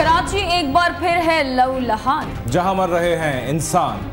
कराची एक बार फिर है लहूलुहान, जहां मर रहे हैं इंसान।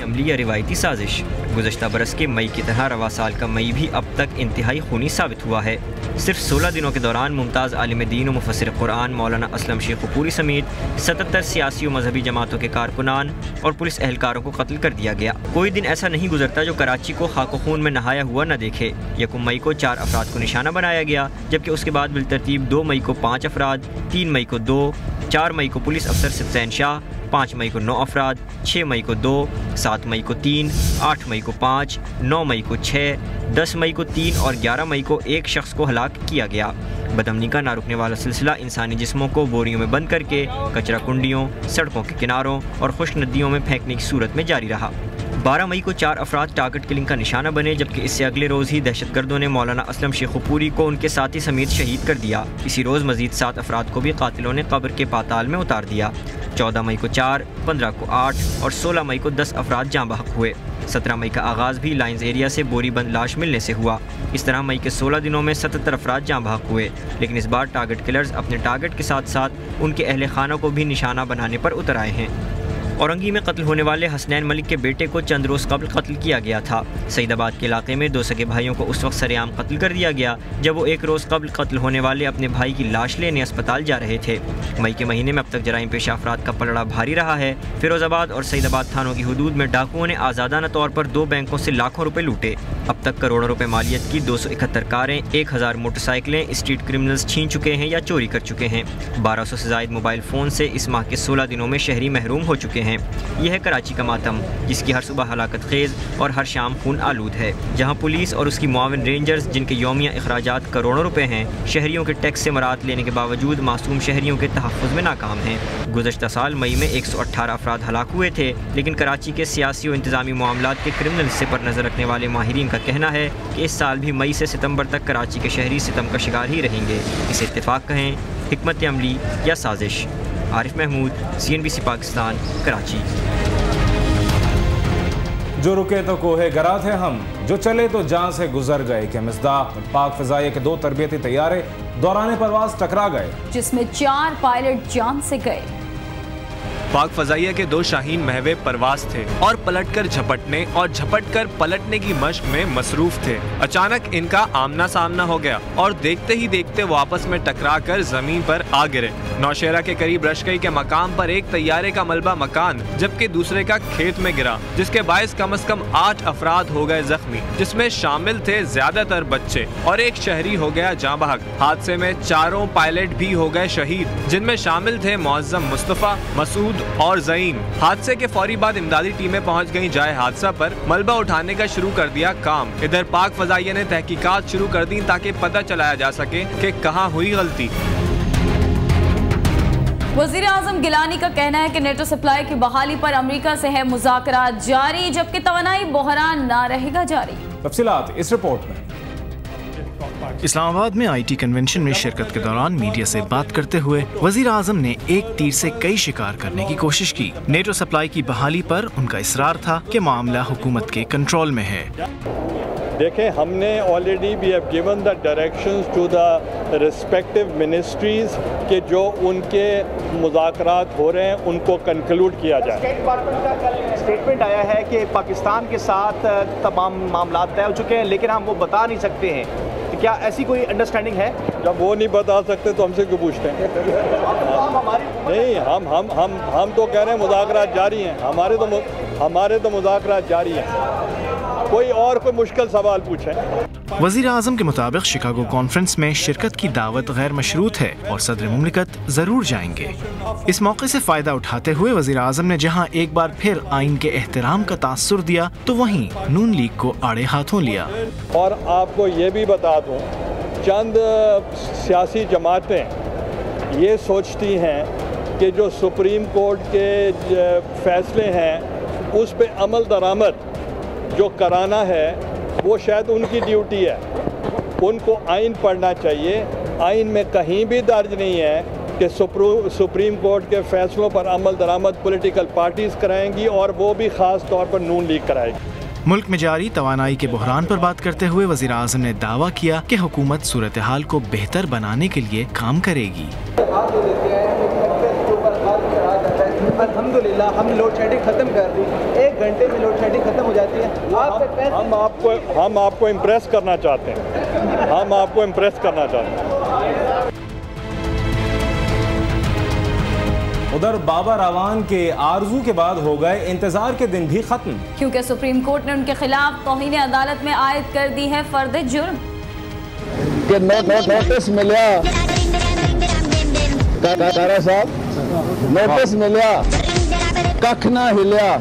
अमली या रिवायती साजिश। गुज़श्ता बरस के मई की तरह रवा साल का मई भी अब तक इंतहाई खूनी साबित हुआ है। सिर्फ 16 दिनों के दौरान मुमताज़ आलिम दीन और मुफस्सिर कुरान मौलाना असलम शेख कपूरी समेत 77 सियासी और मजहबी जमातों के कारकुनान और पुलिस एहलकारों को कत्ल कर दिया गया। कोई दिन ऐसा नहीं गुजरता जो कराची को खाको खून में नहाया हुआ न देखे। 1 मई को 4 अफराद को निशाना बनाया गया, जबकि उसके बाद बिलतरतीब 2 मई को 5 अफराद, 3 मई को 2, 4 मई को पुलिस अफसर सिब्तैन शाह, 5 मई को 9 अफराद, 6 मई को 2, 7 मई को 3, 8 मई को 5, 9 मई को 6, 10 मई को 3 और 11 मई को एक शख्स को हलाक किया गया। बदअमनी का ना रुकने वाला सिलसिला इंसानी जिस्मों को बोरियों में बंद करके कचरा कुंडियों, सड़कों के किनारों और खुश्क नदियों में फेंकने की सूरत में जारी रहा। 12 मई को 4 अफराद टारगेट किलिंग का निशाना बने, जबकि इससे अगले रोज़ ही दहशतगर्दों ने मौलाना असलम शेख कपूरी को उनके साथी समेत शहीद कर दिया। इसी रोज़ मजीद 7 अफराद को भी कातिलों ने कब्र के पाताल में उतार दिया। 14 मई को 4, 15 को 8 और 16 मई को 10 अफराद जाँ बहक हुए। 17 मई का आगाज़ भी लाइन्स एरिया से बोरी बंद लाश मिलने से हुआ। इस तरह मई के 16 दिनों में 77 अफराद जाँ बहक हुए, लेकिन इस बार टारगेट किलर्स अपने टारगेट के साथ साथ उनके अहले खानों को भी निशाना बनाने पर उतर आए हैं। औरंगी में कत्ल होने वाले हसनैन मलिक के बेटे को चंद रोज़ कबल कत्ल किया गया था। सईदाबाद के इलाके में 2 सगे भाइयों को उस वक्त सरेआम कत्ल कर दिया गया जब वो 1 रोज़ कबल कत्ल होने वाले अपने भाई की लाश लेने अस्पताल जा रहे थे। मई के महीने में अब तक जराइम पेशा अफराद का पलड़ा भारी रहा है। फिरोजाबाद और सईदाबाद थानों की हदूद में डाकुओं ने आज़ादाना तौर पर 2 बैंकों से लाखों रुपए लूटे। अब तक करोड़ों रुपए मालियत की 271 कारें, 1000 मोटरसाइकिलें स्ट्रीट क्रिमिनल्स छीन चुके हैं या चोरी कर चुके हैं। 1200 से ज़ायद मोबाइल फ़ोन से इस माह के 16 दिनों में शहरी महरूम हो चुके हैं। यह है कराची का मातम, जिसकी हर सुबह हलाकत खेज और हर शाम खून आलूद है, जहां पुलिस और उसकी मुआविन रेंजर्स, जिनके यौमिया अखराजात करोड़ों रुपए हैं, शहरियों के टैक्स से मरात लेने के बावजूद मासूम शहरियों के तहफ़्फ़ुज़ में नाकाम हैं। गुज़श्ता साल मई में 118 अफराद हलाक हुए थे, लेकिन कराची के सियासी और इंतज़ामी मामलात के क्रिमिनल हिस्से पर नज़र रखने वाले माहिरीन का कहना है कि इस साल भी मई से सितंबर तक कराची के शहरी सितम का शिकार ही रहेंगे। इसे इत्तेफाक कहें, हिकमत अमली या साजिश। आरिफ महमूद, CNBC पाकिस्तान, कराची। जो रुके तो कोहे गरा थे हम, जो चले तो जान से गुजर गए के मिस्दाक पाक फ़ज़ाइया के 2 तरबियती तैयारे दौरान परवाज टकरा गए, जिसमें 4 पायलट जान से गए। पाक फ़ज़ाइया के 2 शाहीन महवे परवास थे और पलटकर झपटने और झपटकर पलटने की मशक में मसरूफ थे। अचानक इनका आमना सामना हो गया और देखते ही देखते वो आपस में टकराकर जमीन पर आ गिरे। नौशेरा के करीब रशकई के मकाम पर एक तैयारे का मलबा मकान जबकि दूसरे का खेत में गिरा, जिसके बायस कम से कम 8 अफराद हो गए जख्मी, जिसमें शामिल थे ज्यादातर बच्चे और एक शहरी हो गया जाँ बहक। हादसे में 4 पायलट भी हो गए शहीद, जिनमें शामिल थे मुअज़्ज़म मुस्तफ़ा, मसूद और ज़ईन। हादसे के फौरी बाद इमदादी टीमें पहुंच गईं जाए हादसा पर, मलबा उठाने का शुरू कर दिया काम। इधर पाक फ़ज़ाइया ने तहकीकात शुरू कर दी ताकि पता चलाया जा सके कि कहां हुई गलती। वज़ीर आज़म गिलानी का कहना है कि नेटो सप्लाई की बहाली पर अमेरिका से है मुज़ाकरात जारी, जबकि तवानाई बहरान ना रहेगा जारी। तफसीलात इस रिपोर्ट में। इस्लामाबाद में IT कन्वेंशन में शिरकत के दौरान मीडिया से बात करते हुए वजीर आजम ने एक तीर से कई शिकार करने की कोशिश की। नेटो सप्लाई की बहाली पर उनका इसरार था कि मामला हुकूमत के कंट्रोल में है। देखें, हमने already we have given the directions to the respective ministries के जो उनके मुज़ाकरात हो रहे हैं उनको कंक्लूड किया जाए। स्टेट डिपार्टमेंट का कल स्टेटमेंट आया है कि पाकिस्तान के साथ तमाम मामला तय हो चुके हैं, लेकिन हम वो बता नहीं सकते हैं। तो क्या ऐसी कोई अंडरस्टैंडिंग है? जब वो नहीं बता सकते तो हमसे क्यों पूछते हैं? नहीं, हम तो कह रहे हैं मुज़ाकरात जारी हैं, हमारे तो मुज़ाकरात जारी हैं। कोई मुश्किल सवाल पूछें। वज़ीर आज़म के मुताबिक शिकागो कॉन्फ्रेंस में शिरकत की दावत गैर मशरूत है और सदर मुमलिकत जरूर जाएंगे। इस मौके से फायदा उठाते हुए वज़ीर आज़म ने जहां एक बार फिर आइन के एहतराम का तासुर दिया तो वहीं नून लीग को आड़े हाथों लिया। और आपको ये भी बता दूं, चंद सियासी जमातें ये सोचती हैं कि जो सुप्रीम कोर्ट के फैसले हैं उस पे अमल दरामद जो कराना है वो शायद उनकी ड्यूटी है। उनको आइन पढ़ना चाहिए। आइन में कहीं भी दर्ज नहीं है कि सुप्रीम कोर्ट के फैसलों पर अमल दरामद पॉलिटिकल पार्टीज़ कराएंगी और वो भी ख़ास तौर पर नून लीग कराएगी। मुल्क में जारी तवानाई के बहरान पर बात करते हुए वज़ीर आज़म ने दावा किया कि हुकूमत सूरत हाल को बेहतर बनाने के लिए काम करेगी। अल्हम्दुलिल्लाह हमने लोड शेडिंग खत्म कर दी, 1 घंटे में लोड शेडिंग खत्म हो जाती है। हम आपको इम्प्रेस करना चाहते हैं, हम आपको इम्प्रेस करना चाहते हैं। उधर बाबर अवान के आरजू के बाद हो गए इंतजार के दिन भी खत्म, क्योंकि सुप्रीम कोर्ट ने उनके खिलाफ तौहीन अदालत में आयद कर दी है फर्द जुर्म। नोटिस मिला साहब, नोटिस मिला कख ना हिलिया,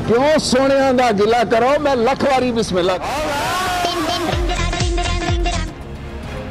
क्यों सोनिया दा गिला करो, मैं लख वारी बिस्मिल्लाह।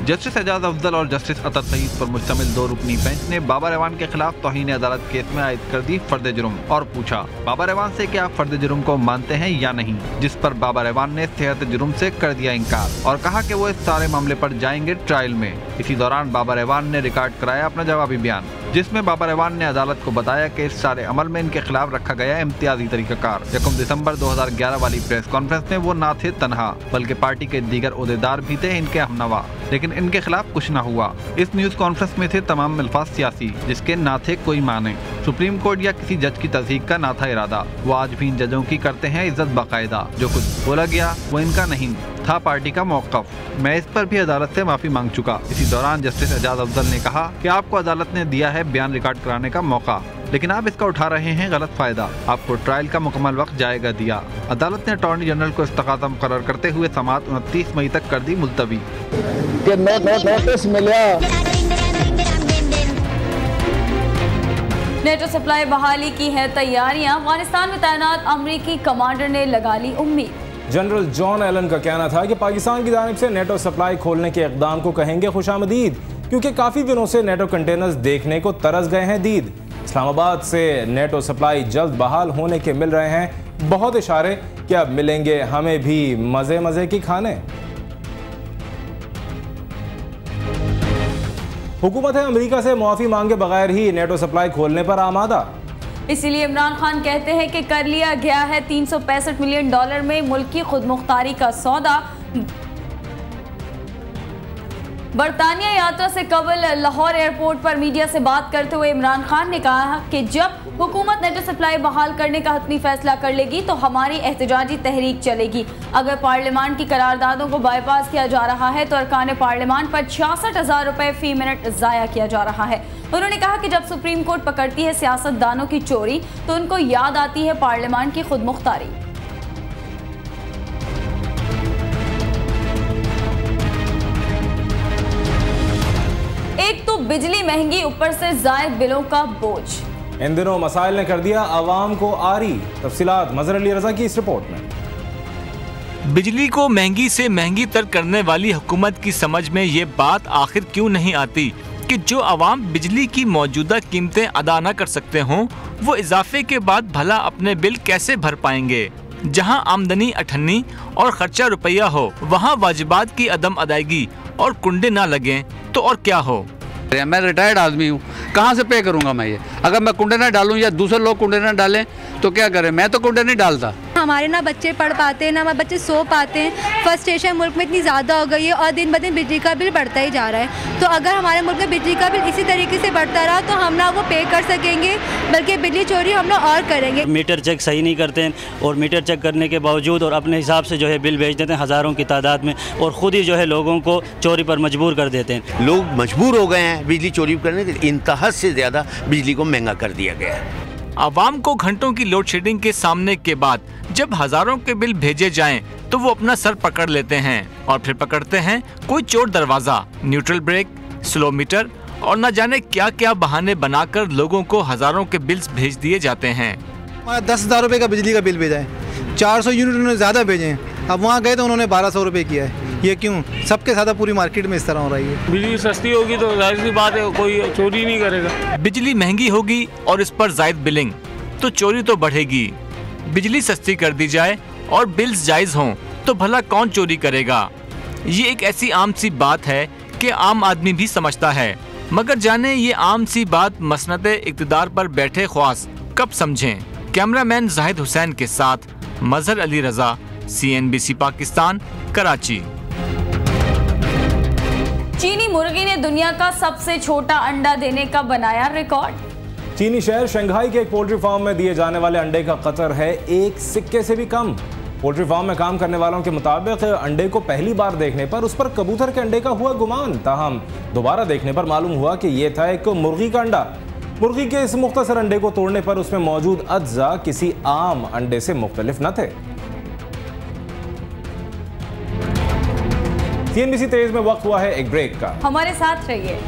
जस्टिस एजाज अफजल और जस्टिस अतर सईद पर मुश्तमिल 2 रुकनी बेंच ने बाबर अवान के खिलाफ तौहीन अदालत केस में आयद कर दी फर्द जुर्म और पूछा बाबर अवान से कि आप फर्द जुर्म को मानते हैं या नहीं, जिस पर बाबर अवान ने सेहत जुर्म से कर दिया इनकार और कहा कि वो इस सारे मामले पर जाएंगे ट्रायल में। इसी दौरान बाबर अवान ने रिकॉर्ड कराया अपना जवाबी बयान, जिसमें बाबर अवान ने अदालत को बताया कि इस सारे अमल में इनके खिलाफ रखा गया इम्तियाजी तरीकाकार। 1 दिसंबर 2011 वाली प्रेस कॉन्फ्रेंस में वो ना थे तनहा, बल्कि पार्टी के दीगर ओहदेदार भी थे इनके हमनवा, लेकिन इनके खिलाफ कुछ न हुआ। इस न्यूज कॉन्फ्रेंस में थे तमाम अल्फाज सियासी, जिसके ना थे कोई माने। सुप्रीम कोर्ट या किसी जज की तस्दीक का ना था इरादा। वो आज भी इन जजों की करते हैं इज्जत बाकायदा। जो कुछ बोला गया वो इनका नहीं था, पार्टी का मौक़िफ़। मैं इस पर भी अदालत से माफी मांग चुका। इसी दौरान जस्टिस एजाज अफजल ने कहा कि आपको अदालत ने दिया है बयान रिकॉर्ड कराने का मौका, लेकिन आप इसका उठा रहे हैं गलत फायदा। आपको ट्रायल का मुकम्मल वक्त जाएगा दिया। अदालत ने अटॉर्नी जनरल को इस्तक़ाज़ा मुक़र्रर करते हुए समाअत 29 मई तक कर दी मुलतवी। नोटिस मिला नेटो सप्लाई बहाली की है तैयारियां, अफगानिस्तान में तैनात अमरीकी कमांडर ने लगा ली उम्मीद। जनरल जॉन एलन का कहना था कि पाकिस्तान की जानिब से नेटो सप्लाई खोलने के इक़दाम को कहेंगे खुशामदीद, क्योंकि काफ़ी दिनों से नेटो कंटेनर्स देखने को तरस गए हैं दीद। इस्लामाबाद से नेटो सप्लाई जल्द बहाल होने के मिल रहे हैं बहुत इशारे कि अब मिलेंगे हमें भी मज़े मज़े की खाने। हुकूमत अमेरिका से मुआफ़ी मांगे बगैर ही नेटो सप्लाई खोलने पर आमादा। इसीलिए इमरान खान कहते हैं कि कर लिया गया है $365 मिलियन में मुल्क की खुदमुख्तारी का सौदा। बरतानिया यात्रा से कबल लाहौर एयरपोर्ट पर मीडिया से बात करते हुए इमरान खान ने कहा कि जब हुकूमत नेटो सप्लाई बहाल करने का हतमी फैसला कर लेगी तो हमारी एहतजाजी तहरीक चलेगी। अगर पार्लियामान की करारदादों को बाईपास किया जा रहा है तो अरकान पार्लियामान पर 66,000 रुपए फी मिनट ज़ाया किया जा रहा है। उन्होंने कहा कि जब सुप्रीम कोर्ट पकड़ती है सियासतदानों की चोरी तो उनको याद आती है पार्लियामान की खुदमुख्तारी। एक तो बिजली महंगी, ऊपर से जायद बिलों का बोझ। इन दिनों मसाइल ने कर दिया आवाम को आरी। तफसीलात मजहर अली रजा की इस रिपोर्ट में। बिजली को महंगी से महंगी तर करने वाली हुकूमत की समझ में ये बात आखिर क्यों नहीं आती कि जो आवाम बिजली की मौजूदा कीमतें अदा न कर सकते हों वो इजाफे के बाद भला अपने बिल कैसे भर पाएंगे। जहां आमदनी अठन्नी और खर्चा रुपया हो वहां वाजिबात की अदम अदायगी और कुंडे ना लगें तो और क्या हो। मैं रिटायर्ड आदमी हूँ, कहाँ से पे करूँगा मैं ये? अगर मैं कुंडे ना डालूँ या दूसरे लोग कुंडे ना डालें तो क्या करें? मैं तो कुंडे नहीं डालता। हमारे ना बच्चे पढ़ पाते हैं ना हमारे बच्चे सो पाते हैं। फ्रस्ट्रेशन मुल्क में इतनी ज़्यादा हो गई है और दिन ब दिन बिजली का बिल बढ़ता ही जा रहा है। तो अगर हमारे मुल्क में बिजली का बिल इसी तरीके से बढ़ता रहा तो हम ना वो पे कर सकेंगे, बल्कि बिजली चोरी हम लोग और करेंगे। मीटर चेक सही नहीं करते हैं और मीटर चेक करने के बावजूद और अपने हिसाब से जो है बिल भेज देते हैं हज़ारों की तादाद में और ख़ुद ही जो है लोगों को चोरी पर मजबूर कर देते हैं। लोग मजबूर हो गए हैं बिजली चोरी करने के लिए। इंतहा से ज़्यादा बिजली को महंगा कर दिया गया है। आवाम को घंटों की लोड शेडिंग के सामने के बाद जब हजारों के बिल भेजे जाएं तो वो अपना सर पकड़ लेते हैं और फिर पकड़ते हैं कोई चोर दरवाजा, न्यूट्रल ब्रेक, स्लो मीटर और न जाने क्या क्या बहाने बनाकर लोगों को हजारों के बिल्स भेज दिए जाते हैं। 10,000 रुपये का बिजली का बिल भेजा है, 400 यूनिट उन्होंने ज़्यादा भेजे हैं। अब वहाँ गए तो उन्होंने 1,200 रुपये किया है। ये क्यों? सबके साथ पूरी मार्केट में इस तरह हो रही है। बिजली सस्ती होगी तो जाहिर सी बात है कोई चोरी नहीं करेगा। बिजली महंगी होगी और इस पर जायद बिलिंग तो चोरी तो बढ़ेगी। बिजली सस्ती कर दी जाए और बिल्स जायज़ हों तो भला कौन चोरी करेगा। ये एक ऐसी आम सी बात है कि आम आदमी भी समझता है, मगर जाने ये आम सी बात मसनद इक़्तिदार पर बैठे ख्वास कब समझें। कैमरामैन जाहिद हुसैन के साथ मजहर अली रजा, CNBC पाकिस्तान, कराची। चीनी मुर्गी ने दुनिया का सबसे छोटा अंडा देने का बनाया रिकॉर्ड। चीनी शहर शंघाई के एक पोल्ट्री फार्म में दिए जाने वाले अंडे का कतर है 1 सिक्के से भी कम। पोल्ट्री फार्म में काम करने वालों के मुताबिक अंडे को पहली बार देखने पर उस पर कबूतर के अंडे का हुआ गुमान, ताहम दोबारा देखने पर मालूम हुआ कि यह था एक मुर्गी का अंडा। मुर्गी के इस मुख्तसर अंडे को तोड़ने पर उसमें मौजूद अज्जा किसी आम अंडे से मुख्तलिफ न थे। CNBC तेज में वक्त हुआ है एक ब्रेक का, हमारे साथ रहिए।